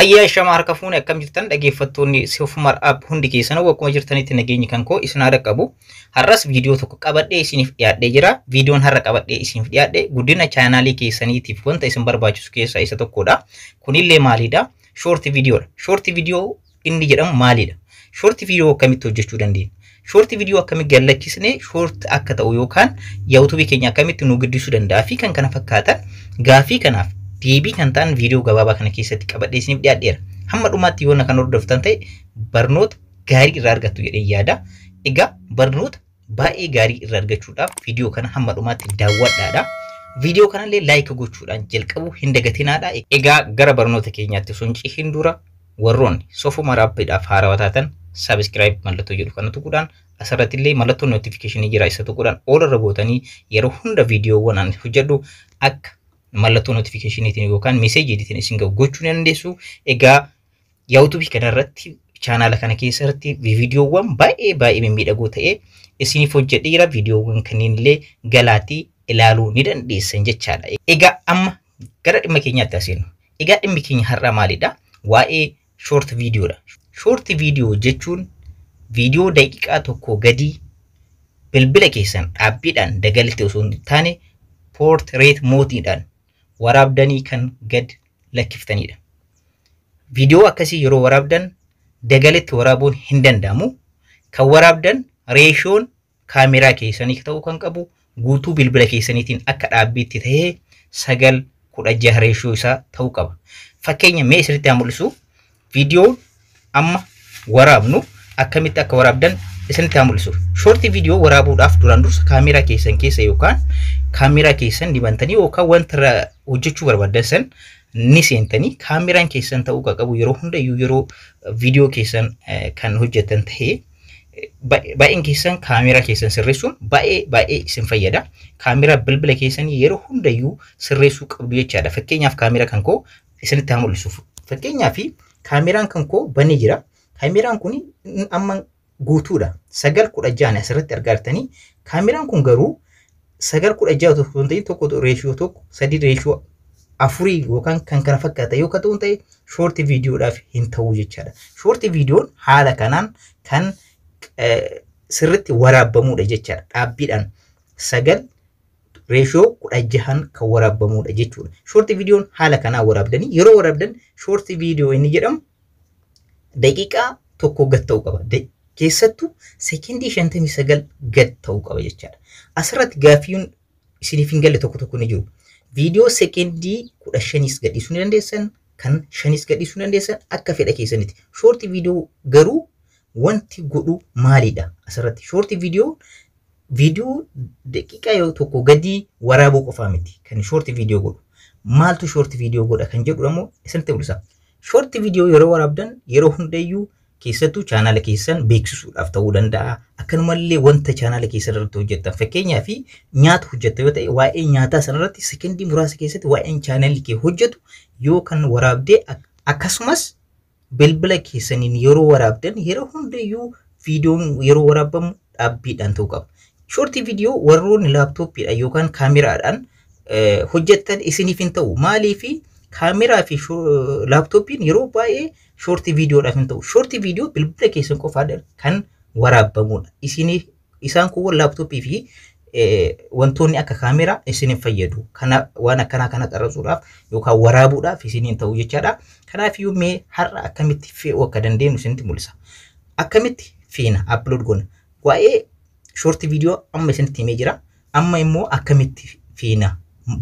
Ayyaa shama harka fuune akkam jirtan dhaggeeffattoonni SOF-UMAR app hundi keessan akkuma jirtanitti nageenyi kan koo isin haadha qabu. Har'as viidiyoo tokko qabadhee isiniif dhiyaadhee jira. Viidiyoon har'a qabadhee isiniif dhiyaadhe guddina chaanaalii keessaniitiif wanta isin barbaachisu keessaa isa tokkodha. Kunillee maalidha? Short viidiyoodha. Short viidiyoo inni jedhamu maalidha? Short viidiyoo akkamitti hojjechuu dandeenya? Short viidiyoo akkamitti gallakkisnee short akka ta'u yookaan YouTube keenya akkamitti nu guddisuu danda'a fi kan kana fakkaatan gaafii kanaaf deebii kan ta'an viidiyoo gabaabaa kana keessatti qabadhee isiniif dhiyaadheera. Hamma dhumaatti yoo kan hordoftan ta'e barnoota gaarii irraa argattu jedhee yaada. Egaa barnoota baay'ee gaarii irraa argachuudhaaf viidiyoo kana hamma dhumaatti daawwadhaadha. Viidiyoo kanallee like gochuudhaan jalqabu hin dagatinaadha. Egaa gara barnoota keenyaatti osoo hin cehin dura warroonni SOF-UMAR appidhaaf haarawaa taatan subscribe mallattoo jedhu kana tuquudhaan asirratti illee mallattoo notification jira isa tuquudhaan ol irra gootanii yeroo hunda viidiyoowwan ani hojjedhu akka mallattoo notificationitiin yookaan message editiin isin gochuu dandeessu. Egaa YouTube kanarratti chaanala kana keessatti viidiyoowwan baay'ee miidhagoo ta'e isiniif hojjedheera. Viidiyoowwan kanneen illee galaatii ilaaluu ni dandeessan jechaadha. Egaa amma gara dhimma keenyaatti aseenu. Egaa dhimmi keenya har'a maalidha? Waa'ee short viidiyoodha. Short viidiyoo jechuun viidiyoo daqiiqaa tokko gadi bilbila keessan dhaabbiidhaan dagalite osoo hin taane portrait moodiidhaan waraabdanii kan gad lakkiftanidha. Viidiyoo akkasii yeroo waraabdan dagaletti waraabuun hin danda'amu. Kan waraabdan reeshoon kaameraa keessanii ta'uu kan qabu guutuu bilbila keessaniitiin akka dhaabbiitti ta'ee 9:16 reeshoo isaa ta'uu qaba. Fakkeenya mee isinitti haa mul'isu. Viidiyoo amma waraabnu akkamitti akka waraabdan isinitti haa mul'isu. Short viidiyoo waraabuudhaaf duraan dursa kaameraa keessan keessa yookaan kaameraa keessan dibantanii yookaan wanta hojjechuu barbaadan san ni seentanii kaameraan keessan ta'uu qabu yeroo hundayyuu yeroo viidiyoo keessan kan hojjetan ta'ee baay'een keessan kaameraa keessan sirreessuun baay'ee isin fayyada. Kaameraa bilbila keessanii yeroo hundayyuu sirreessuu qabdu jechaadha. Fakkeenyaaf kaameraa kan koo isinitti haa mul'isu. Fakkeenyaaf kaameraan kan koo banee jira. Kaameraan kun amma guutuudha. 9:16 asirratti argattanii. Kaameraan kun garuu 9:16 tokko ta'e tokko reeshoo tokko 3 reeshoo 4 yookaan kan kana fakkaata yoo ta'u ta'e short viidiyoodhaaf hin ta'u jechaadha. Short viidiyoon haala kanaan kan sirriitti waraabamudha jechaadha. Dhaabbiidhaan 9:16 kan waraabamudha jechuudha. Short viidiyoon haala kanaan waraabdanii yeroo waraabdan short viidiyoo inni jedhamu daqiiqaa tokko gad ta'uu qaba. Keessattuu sekendii 59 gad ta'uu qaba jechaadha. Asirratti gaafiin isiniif hin galle tokko ni jiru. Viidiyoo sekendii 15 gadhiisuu ni dandeessan, kan 5 gadhiisuu ni dandeessan akka fedha keessanitti. Short viidiyoo garuu wanti godhu maalidha? Asirratti short viidiyoo daqiiqaa tokko gadi waraabuu qofaa miti kan short viidiyoo godhu. Maaltu short viidiyoo godha kan jedhu ammoo isinitti mul'isa. Short viidiyoo yeroo waraabdan yeroo hundayyuu keessattuu chaanala keessan beeksisuudhaaf ta'uu danda'a. Akkanumallee wanta chaanala keessan irratti hojjettan fakkeenyaaf nyaata hojjettan yoo ta'e waa'ee nyaataa sanarratti sekendii muraasa keessatti waa'een chaanalli kee hojjetu yoo kan waraabdee akkasumas bilbila keessaniin yeroo waraabdan yeroo hundayyuu viidiyoon yeroo waraabamu dhaabbiidhaan ta'uu qaba. Short viidiyoo warroonni laaptooppiidhaan yookaan kaameraadhaan hojjettan isiniif hin ta'u. Maaliif kaameraa fi laaptooppiin yeroo baay'ee short viidiyoodhaaf hin ta'u. Short viidiyoo bilbila keessan qofaadhaan kan waraabamudha. Isaan kun laaptooppii fi wantoonni akka kaameraa isiniif fayyadu. Kana waan akkanaa kana qarqaruudhaaf yookaan waraabuudhaaf isiniin ta'u jechaadha. Kanaafiyyuu mee har'a akkamitti fe'uu akka dandeenyu isinitti mul'isa. Akkamitti feena upload goona. Waa'ee short viidiyoo amma isinitti himee jira. Amma immoo akkamitti feena.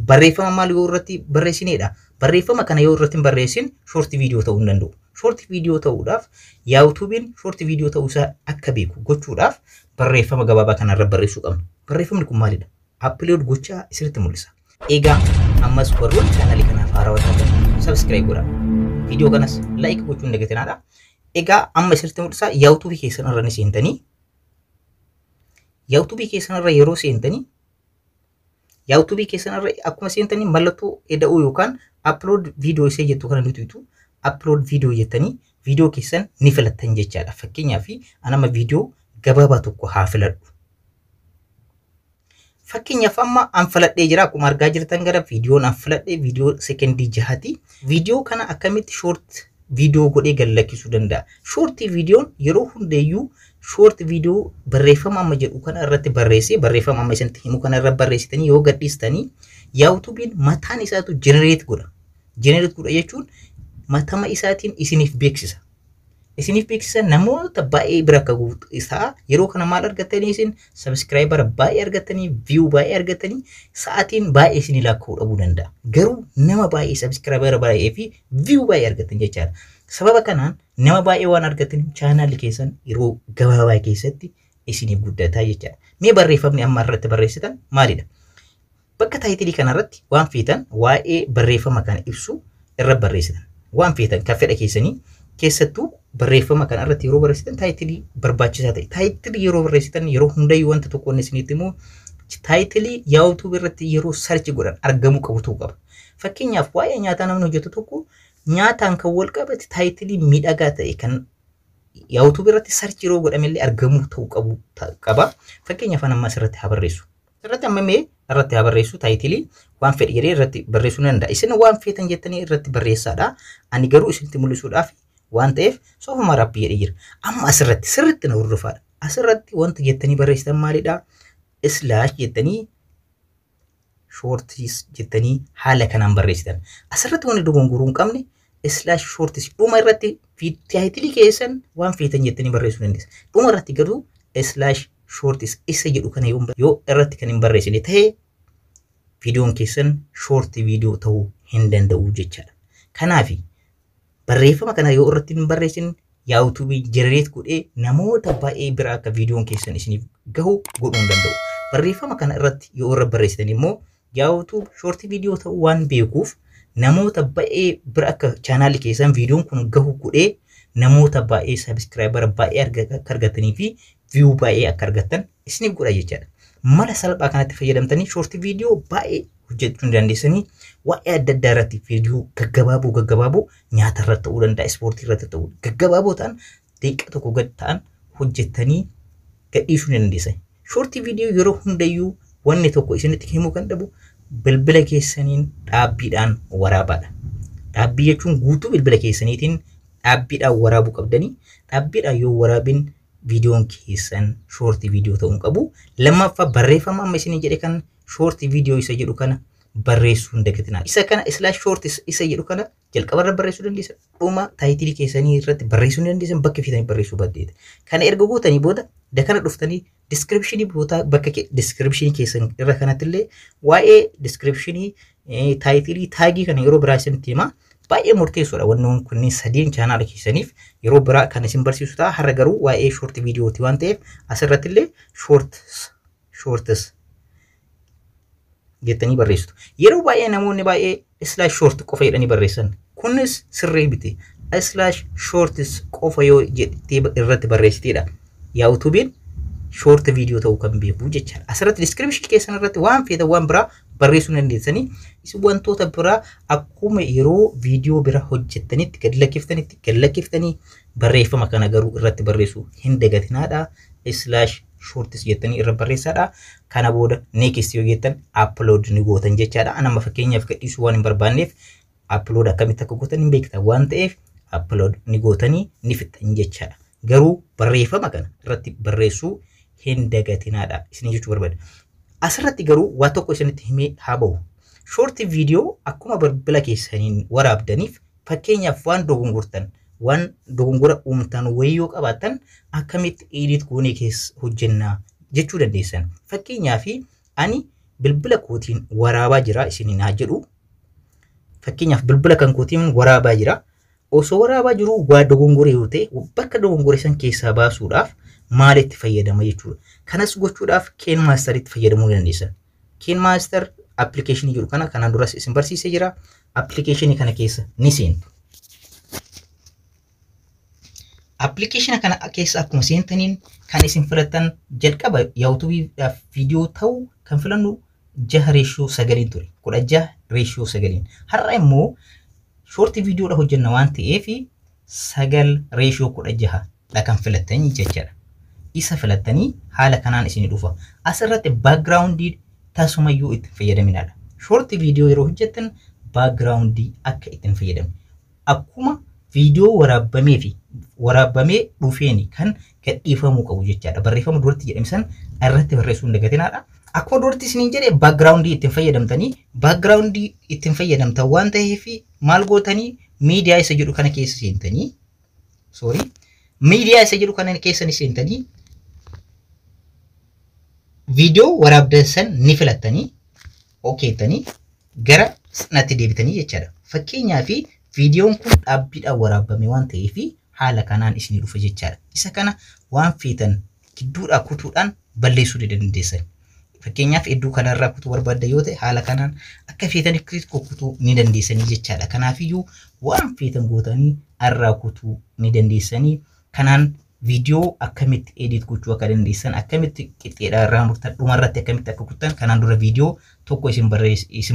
Barreeffama maal yoo irratti barreessinedha. Barreeffama kana yoo irratti barreessin short viidiyoo ta'uu hin danda'u. Short viidiyoo ta'uudhaaf YouTube'n short viidiyoo ta'uu isaa akka beeku gochuudhaaf barreeffama gabaabaa kanarra barreessuu qabna. Barreeffamni kun maalidha? Upload gochaa isinitti mul'isa. Egaa ammas warroonni chaanalii kanaaf haarawaa taatan subscribe godhaa. Viidiyoo kanas like gochuun dagatinaadha. Egaa amma isinitti mul'isa YouTube keessan irra ni seentanii. YouTube keessan irra yeroo seentanii YouTube keessan irra akkuma seentanii mallattoo eda'uu yookaan upload viidiyoo isee jettu kana nuti upload viidiyoo jettanii viidiyoo keessan ni filattan jechaadha. Fakkeenyaaf anama viidiyoo gabaabaa tokko haa filadhu. Fakkeenyaaf amma an filadhee jira akkuma argaa jirtan gara viidiyoon an filadhee viidiyoo sekendii 6ti. Viidiyoo kana akkamitti short viidiyoo godhee gallakkisuu danda'a. Shortii viidiyoon yeroo hundeeyyuu short viidiyoo barreeffama amma jedhu kana irratti barreessee barreeffama amma isinitti himu kana irratti barreessitanii yoo gadhiistanii YouTube'n mataan isaatu generate godha. Generate godha jechuun matama isaatiin isiniif beeksisa. Isiniif beeksisa namoota baay'ee bira akka guutu isaa yeroo kana maal argatanii isin subscriber baay'ee argatanii view baay'ee argatanii sa'aatiin baay'ee isin lakka'uu dhabuu danda'a. Garuu nama baay'ee subscriber baay'ee fi view baay'ee argatan jechaadha. Sababa kanaan nama baay'ee waan argatan channel keessan yeroo gabaabaa keessatti isiniif guddataa jechaadha. Mee barreeffamni amma irratti barreessitan maalidha? Bakka taayitilii kana irratti waan feetan waa'ee barreeffama kana ibsu irra barreessitan. Waan feetan kan fedha keessanii keessattuu barreeffama kana irratti yeroo barreessitan taayitilii barbaachisaa ta'e. Taayitilii yeroo barreessitan yeroo hundayyuu wanta tokko inni isinitti immoo taayitilii YouTube irratti yeroo search godhan argamuu qabu qaba. Fakkeenyaaf waa'ee nyaataa namni hojjetu tokko nyaataan kan wal qabate taayitilii miidhagaa ta'e kan YouTube irratti search yeroo godhamellee argamuu ta'uu qaba. Fakkeenyaaf amma asirratti haa barreessu. Asirratti amma mee irratti haa barreessu taayitilii waan fedhe jedhee irratti barreessuu danda'a. Isin waan feetan jettanii irratti barreessaadha. Ani garuu isinitti mul'isuudhaaf waan ta'eef SOF-UMAR app jedhee jira. Amma asirratti sirriitti na hordofaadha. Asirratti wanta jettanii barreessitan maalidha? Slash jettanii shortis jettanii haala kanaan barreessitan. Asirratti wanti dogongoruu hin qabne slash shortis dhuma irratti taayitilii keessan waan feetan jettanii barreessuu dandeessa. Dhuma irratti garuu slash shortis isa jedhu kana yoo irratti kan hin barreessine ta'e viidiyoon keessan short viidiyoo ta'uu hin danda'u jechaadha. Kanaafi barreeffama kana yoo irratti hin barreessin YouTube generate godhee namoota baay'ee bira akka viidiyoon keessan isiniif gahu godhuu hin danda'u. Barreeffama kana irratti yoo irra barreessitan immoo YouTube short viidiyoo ta'uu waan beekuuf namoota baay'ee bira akka channel keessan viidiyoon kun gahu godhee namoota baay'ee subscriber baay'ee akka argatanii fi view baay'ee akka argatan isiniif godha jechaadha. Mala salphaa kanatti fayyadamtanii short viidiyoo baay'ee hojjechuu dandeessanii waa'ee adda addaa irratti viidiyoo gaggabaaboo nyaata irratti ta'uu danda'a, ispoortii irratti ta'uu gaggabaaboo ta'an daqiiqaa tokko gad ta'an hojjettanii gadhiisuu dandeessan. Short viidiyoo yeroo hundayyuu wanni tokko isinitti himuu kan dhabu bilbila keessaniin dhaabbiidhaan waraabaadha. Dhaabbii jechuun guutuu bilbila keessaniitiin dhaabbiidhaan waraabuu qabdanii dhaabbiidhaan yoo waraabin viidiyoon keessan short viidiyoo ta'uu qabu. Lammaffaa barreeffama amma isin jedhe kan short viidiyoo isa jedhu kana barreessuu hin dagatinaa. Isa kana slash shortis isa jedhu kana jalqaba irra barreessuu dandeessan. Dhuma taayitilii keessanii irratti barreessuu dandeessan bakka feetanii barreessuu baddeeta. Kana erga gootanii booda dakana dhuftanii descriptionii boota bakka descriptionii keessan irra kanatti illee waa'ee descriptionii taayitilii taagii kana yeroo biraa isinitti himaa. Baay'ee murteessoodha wannoon kunniin sadeen channel keessaniif yeroo biraa kan isin barsiisu ta'a. Har'a garuu waa'ee short viidiyooti waan ta'eef asirratti illee shorts jettanii barreessitu. Yeroo baay'ee namoonni baay'ee slash short qofa jedhanii barreessan. Kunis sirrii miti. Slash shorts qofa yoo jettee irratti barreessiteedha. YouTube'n short viidiyoo ta'uu kan beeku jechaadha. Asirratti description keessan irratti waan feetan waan biraa barreessuu dandeessanii isin wantoota biraa akkuma yeroo viidiyoo bira hojjettanitti gad lakkiftanii barreeffama kana garuu irratti barreessuu hin dagatinaadha. Slash shorts jettanii irra barreessaadha. Kana booda next yoo jettan upload ni gootan jechaadha. Anama fakkeenyaaf gadhiisuu waan hin barbaanneef upload akkamitti akka gootan hin beektan waan ta'eef upload ni gootanii ni fixxan jechaadha. Garuu barreeffama kana irratti barreessuu hin dagatinaadha isin jechuu barbaada. Asirratti garuu waa tokko isinitti himee haa bahu. Short viidiyoo akkuma bilbila keessaniin waraabdaniif fakkeenyaaf waan dogongortan waan dogongora uumtan wayyoo qabaatan akkamitti edit goonee keessa hojjennaa jechuu dandeessan. Fakkeenyaaf ani bilbila kootiin waraabaa jira isiniin haa jedhu. Fakkeenyaaf bilbila kan kootiin waraabaa jira. Osoo waraabaa jiru waa dogongore yoo ta'e bakka dogongore san keessaa baasuudhaaf maalitti fayyadama jechuudha. Kanas gochuudhaaf KineMaster'itti fayyadamuu dandeessan. KineMaster application jiru kana kanaan duras isin barsiisee jira. Application kana keessa ni seentu. Application kana keessa akkuma seentaniin kan isin filatan jalqaba YouTube'dhaaf viidiyoo ta'uu kan filannu 6:9 ture. 16:9. Har'a immoo short viidiyoo dha hojjenna waan ta'eef 9:16 dha kan filatan jechaadha. Isa filatanii haala kanaan isin dhufa. Asirratti backgroundii tasumayyuu itti fayyadaminaadha. Short viidiyoo yeroo hojjettan backgroundii akka itti fayyadamne. Akkuma viidiyoo waraabamee dhufeeni kan gadhiifamuu qabu jechaadha. Barreeffama duratti jedhame san irratti barreessuu hin dagatinaadha. Akkuma duratti isiniin jedhe background ittiin fayyadamtanii background ittiin fayyadamtan waan ta'eef maal gootanii miidiyaa isa jedhu kana keessa seentanii miidiyaa isa jedhu kana keessa seentanii viidiyoo waraabdan san ni filattanii okeettanii gara natti deebitanii jechaadha. Fakkeenyaaf viidiyoon kun dhaabbiidhaan waraabame waan ta'eef haala kanaan isinii dhufa jechaadha. Isa kana waan feetan gidduudhaa kutuudhaan balleessuu dandeessan. Fakkeenyaaf iddoo kanarraa kutuu barbaadda yoo ta'e haala kanaan akka feetanitti kutuu ni dandeessanii jechaadha. Kanaafiyyuu waan feetan gootanii irraa kutuu ni dandeessanii. Kanaan viidiyoo akkamitti edit gochuu akka dandeessan akkamitti qixxeedhaa irraa murtan dhumarratti akkamitti akka kuttan kanaan dura viidiyoo tokko isin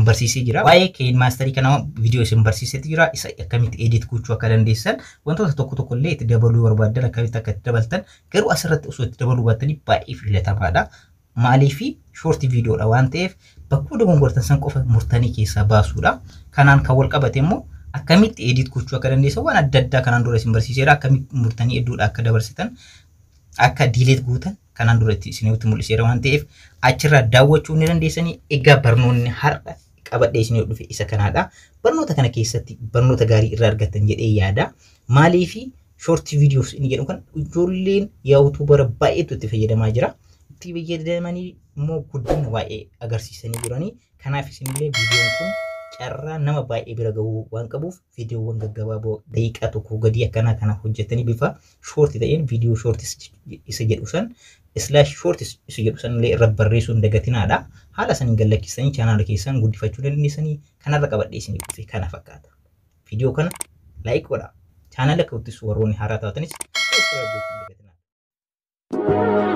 barsiisee jira. Waa'ee kein maasterii kana viidiyoo isin barsiiseeti jira. Isa akkamitti edit gochuu akka dandeessan wantoota tokko illee itti dabaluu barbaaddan akkamitti akka itti dabaltan garuu asirratti osoo itti dabaluu baattanii baay'ee filatamaadha. Maaliif short viidiyoodha waan ta'eef bakkuma dogongortan san qofa murtanii keessaa baasuudha. Kanaan kan wal qabate immoo akkamitti edit gochuu akka dandeessan waan adda addaa kanaan dura isin barsiiseera. Akkamitti murtanii hedduudha akka dabarsitan akka delete gootan kanaan dura isinitti mul'iseera waan ta'eef achirraa daawwachuu ni dandeessanii. Egaa barnoonni har'a qabadhee isinii dhufe isa kanaadha. Barnoota kana keessatti barnoota gaarii irraa argattan jedhee yaada. Maaliif short videos inni jedhu kan ijoolleen yuutuubara baay'eetu itti fayyadamaa jira. Itti fayyadamanii immoo guddina baay'ee agarsiisanii jiranii. Kanaaf isinillee viidiyoon kun carraa nama baay'ee bira gahuu waan qabuuf viidiyoowwan gaggabaaboo daqiiqaa tokko gadii akkana kana hojjettanii bifa short ta'een viidiyoo short isa jedhu san /short isa jedhu san illee irra barreessuu hin dagatinaadha. Haala saniin gallakkisanii chaanaala keessan guddifachuu dandeessanii. Kanarra qabadhee isinii dhufe kana fakkaata. Viidiyoo kana like godhaa. Chaanaala akka guddisuu warroonni haaraa taatanis subscribe gochuu hin dagatinaa.